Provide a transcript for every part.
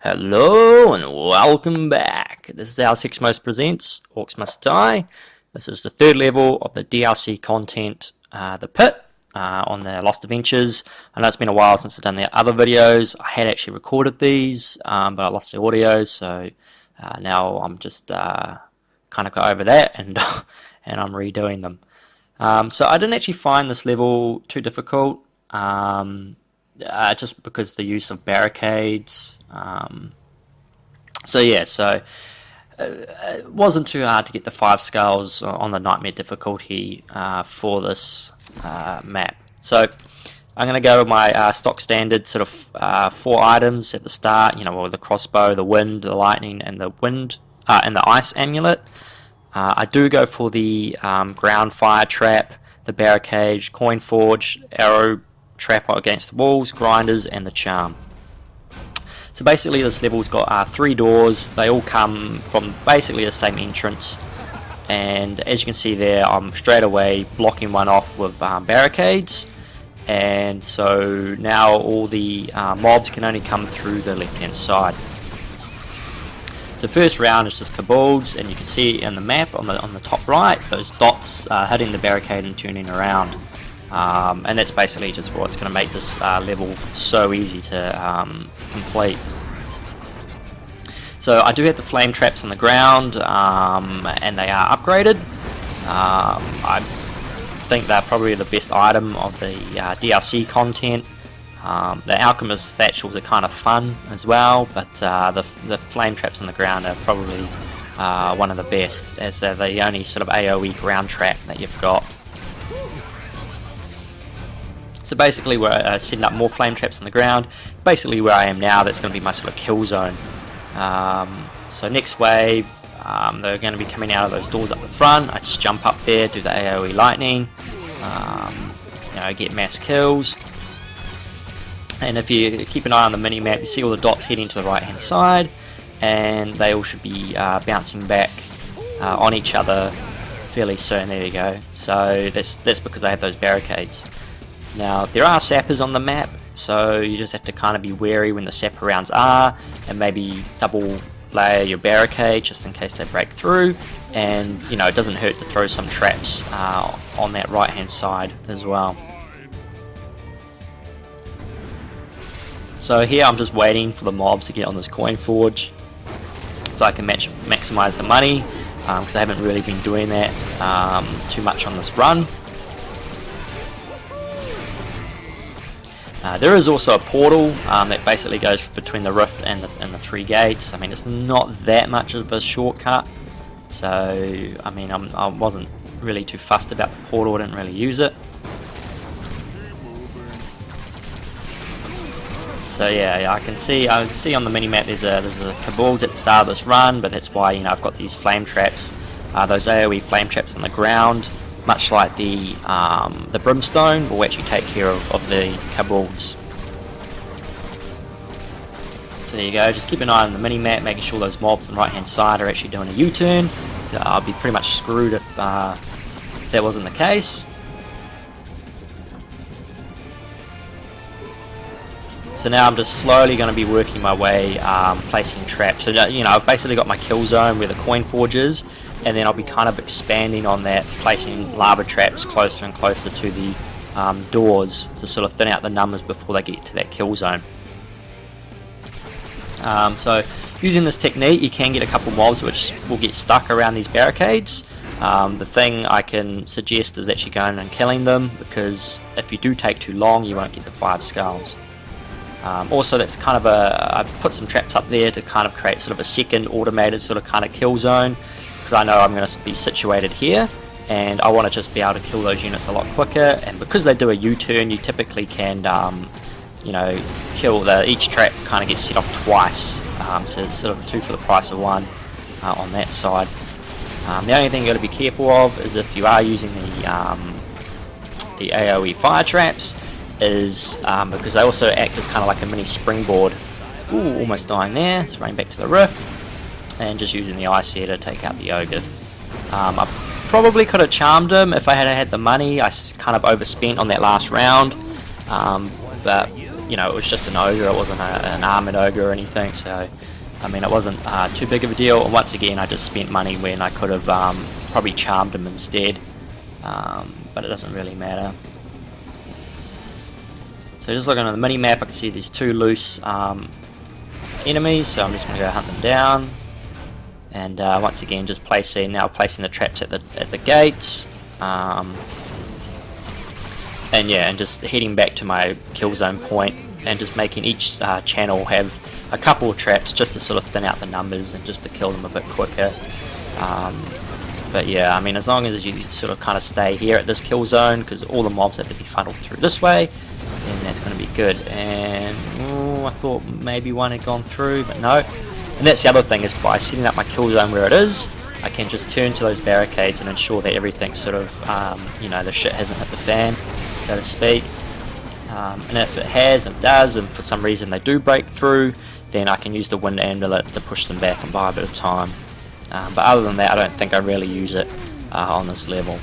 Hello and welcome back. This is our 6 Most Presents Orcs Must Die. This is the third level of the DLC content, the pit, on the Lost Adventures. I know it's been a while since I've done the other videos. I had actually recorded these, but I lost the audio, so now I'm just kind of got over that and and I'm redoing them. So I didn't actually find this level too difficult. Just because the use of barricades. It wasn't too hard to get the 5 skulls on the nightmare difficulty for this map. So I'm going to go with my stock standard sort of 4 items at the start. You know, the crossbow, the wind, the lightning, and the ice amulet. I do go for the ground fire trap, the barricade, coin forge, arrow trap against the walls, grinders, and the charm. So basically this level's got 3 doors. They all come from basically the same entrance, and as you can see there, I'm straight away blocking one off with barricades, and so now all the mobs can only come through the left hand side. So the first round is just kobolds, and you can see in the map on the top right those dots hitting the barricade and turning around. And that's basically just what's going to make this level so easy to complete. So I do have the flame traps on the ground, and they are upgraded. I think they're probably the best item of the DLC content. The alchemist satchels are kind of fun as well, but the flame traps on the ground are probably one of the best, as they're the only sort of AoE ground trap that you've got. So basically we're setting up more flame traps on the ground. Basically where I am now, that's going to be my sort of kill zone. So next wave, they're going to be coming out of those doors up the front. I just jump up there, do the AoE lightning, get mass kills. And if you keep an eye on the mini-map, you see all the dots heading to the right hand side, and they all should be bouncing back on each other fairly soon. There you go. So that's because they have those barricades. Now there are sappers on the map, so you just have to kind of be wary when the sapper rounds are, and maybe double layer your barricade just in case they break through. And you know, it doesn't hurt to throw some traps on that right hand side as well. So here I'm just waiting for the mobs to get on this coin forge so I can maximize the money, because I haven't really been doing that too much on this run. There is also a portal that basically goes between the rift and the 3 gates. I mean, it's not that much of a shortcut, so I mean, I wasn't really too fussed about the portal. I didn't really use it. So yeah, I see on the mini map there's a kobold at the start of this run, but that's why, you know, I've got these flame traps, those AoE flame traps on the ground. Much like the brimstone will actually take care of the kobolds. So there you go, just keep an eye on the mini-map, making sure those mobs on the right hand side are actually doing a U-turn. So I'll be pretty much screwed if that wasn't the case. So now I'm just slowly going to be working my way placing traps. So you know, I've basically got my kill zone where the coin forge is, and then I'll be kind of expanding on that, placing lava traps closer and closer to the doors to sort of thin out the numbers before they get to that kill zone. So using this technique, you can get a couple mobs which will get stuck around these barricades. The thing I can suggest is actually going and killing them, because if you do take too long, you won't get the 5 skulls. Also, that's kind of I've put some traps up there to kind of create sort of a second automated sort of kind of kill zone, because I know I'm going to be situated here and I want to just be able to kill those units a lot quicker. And because they do a U-turn, you typically can kill each trap kind of gets set off twice, so it's sort of 2 for the price of 1 on that side. The only thing you got to be careful of is if you are using the AoE fire traps, is because they also act as kind of like a mini springboard. Ooh, almost dying there. Let's run back to the rift, and just using the ice here to take out the ogre. I probably could have charmed him if I had the money. I kind of overspent on that last round, but you know, it was just an ogre, it wasn't an armored ogre or anything, so I mean it wasn't too big of a deal. And once again I just spent money when I could have probably charmed him instead, but it doesn't really matter. So just looking at the mini map, I can see there's 2 loose enemies, so I'm just going to go hunt them down. And once again, just placing the traps at the gates, and yeah, and just heading back to my kill zone point, and just making each channel have a couple of traps just to sort of thin out the numbers and just to kill them a bit quicker. But yeah, I mean, as long as you sort of kind of stay here at this kill zone, because all the mobs have to be funneled through this way, then that's going to be good. And I thought maybe one had gone through, but no. And that's the other thing, is by setting up my kill zone where it is, I can just turn to those barricades and ensure that everything's sort of, you know, the shit hasn't hit the fan, so to speak. And if it has and does, and for some reason they do break through, then I can use the wind amulet to push them back and buy a bit of time. But other than that, I don't think I really use it on this level.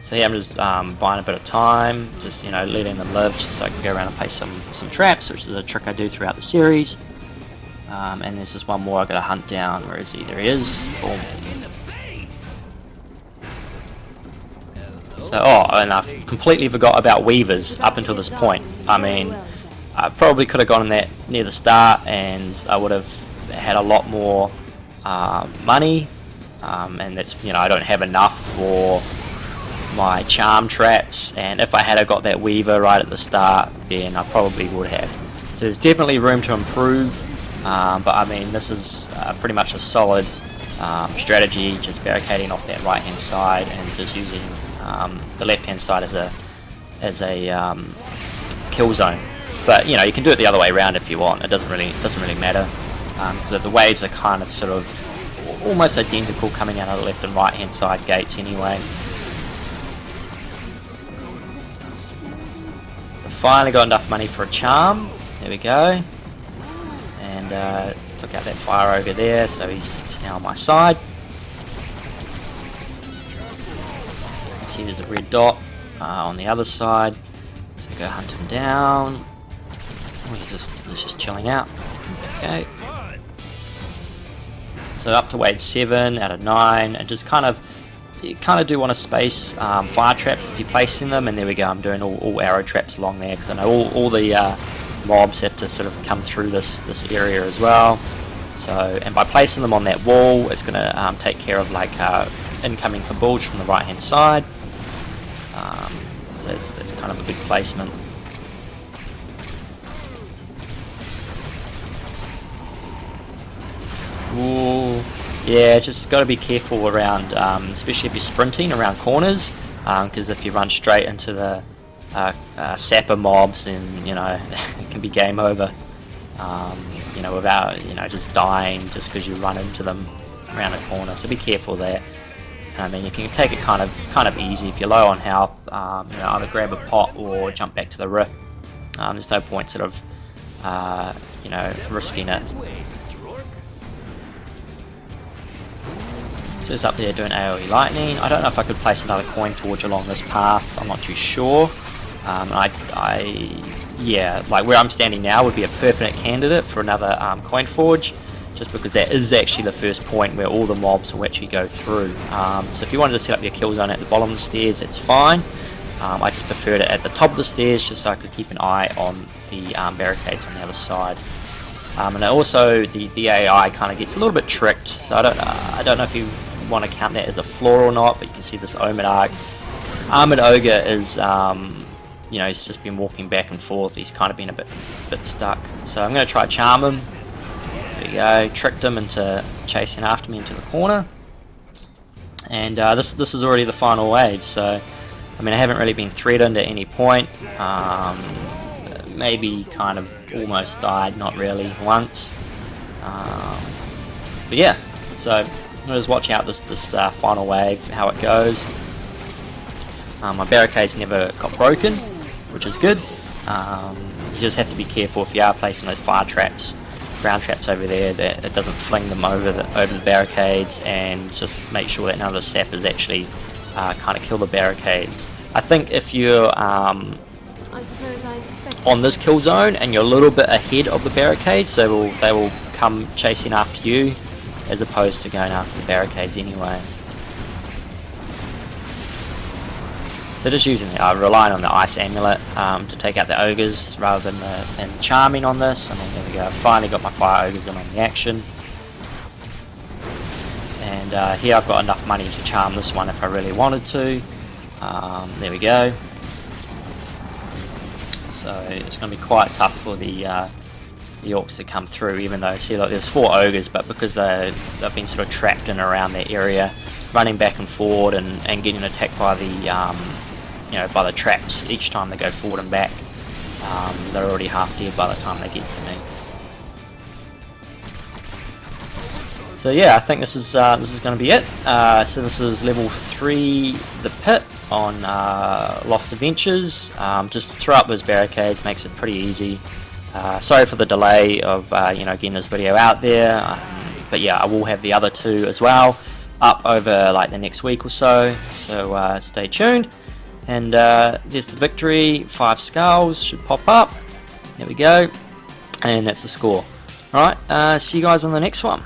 So yeah, I'm just buying a bit of time, just, you know, letting them live, just so I can go around and place some traps, which is a trick I do throughout the series. And there's just one more I got to hunt down. Where is he? There he is. Boom. So, and I've completely forgot about weavers up until this point. I mean, I probably could have gone in that near the start, and I would have had a lot more money. And that's, you know, I don't have enough for my charm traps, and if I had got that weaver right at the start, then I probably would have. So there's definitely room to improve, but I mean, this is pretty much a solid strategy, just barricading off that right hand side and just using the left hand side as a kill zone. But you know, you can do it the other way around if you want. It doesn't really matter, because the waves are kind of sort of almost identical coming out of the left and right hand side gates anyway. Finally got enough money for a charm. There we go. And took out that fire ogre there, so he's now on my side. You see there's a red dot on the other side, so go hunt him down. Oh, he's just chilling out. Okay. So up to wave 7 out of 9, and just you kind of do want to space fire traps if you're placing them, and there we go, I'm doing all arrow traps along there, because I know all the mobs have to sort of come through this area as well. So, and by placing them on that wall, it's going to take care of like incoming kaboosh from the right hand side. So that's kind of a good placement. Ooh. Yeah, just got to be careful around, especially if you're sprinting around corners, because if you run straight into the sapper mobs, then, you know, it can be game over. You know, without, you know, just dying just because you run into them around a corner. So be careful there. I mean, you can take it kind of easy if you're low on health. You know, either grab a pot or jump back to the rift. There's no point sort of, you know, risking it. Just up there doing AoE lightning. I don't know if I could place another coin forge along this path. I'm not too sure. Yeah, like where I'm standing now would be a perfect candidate for another coin forge, just because that is actually the first point where all the mobs will actually go through. So if you wanted to set up your kill zone at the bottom of the stairs, that's fine. I just preferred it at the top of the stairs, just so I could keep an eye on the barricades on the other side. And also the AI kind of gets a little bit tricked, so I don't know if you want to count that as a flaw or not, but you can see this Armored Ogre is, you know, he's just been walking back and forth. He's kind of been a bit stuck. So I'm going to try charm him. There we go. Tricked him into chasing after me into the corner. And this is already the final wave. So I mean, I haven't really been threatened at any point. Maybe kind of almost died, not really, once. But yeah, so I'll just watch out this final wave, how it goes. My barricades never got broken, which is good. You just have to be careful if you are placing those fire traps. ground traps over there, that it doesn't fling them over the barricades, and just make sure that none of the sappers actually kind of kill the barricades. I think if you're on this kill zone and you're a little bit ahead of the barricades, so they will come chasing after you, as opposed to going after the barricades anyway. So just relying on the ice amulet to take out the ogres rather than charming on this. And then there we go, I finally got my fire ogres in on the action. And here I've got enough money to charm this one if I really wanted to. There we go. So it's going to be quite tough for the orcs to come through, even though, see, like, there's 4 ogres, but because they've been sort of trapped in around their area, running back and forward and getting attacked by the by the traps each time they go forward and back. They're already half dead by the time they get to me. So yeah, I think this is going to be it. So this is level 3, the pit on Lost Adventures. Just throw up those barricades, makes it pretty easy. Sorry for the delay of getting this video out there, but yeah, I will have the other 2 as well up over like the next week or so. So stay tuned. And there's the victory. 5 skulls should pop up. There we go, and that's the score. Alright, see you guys on the next one.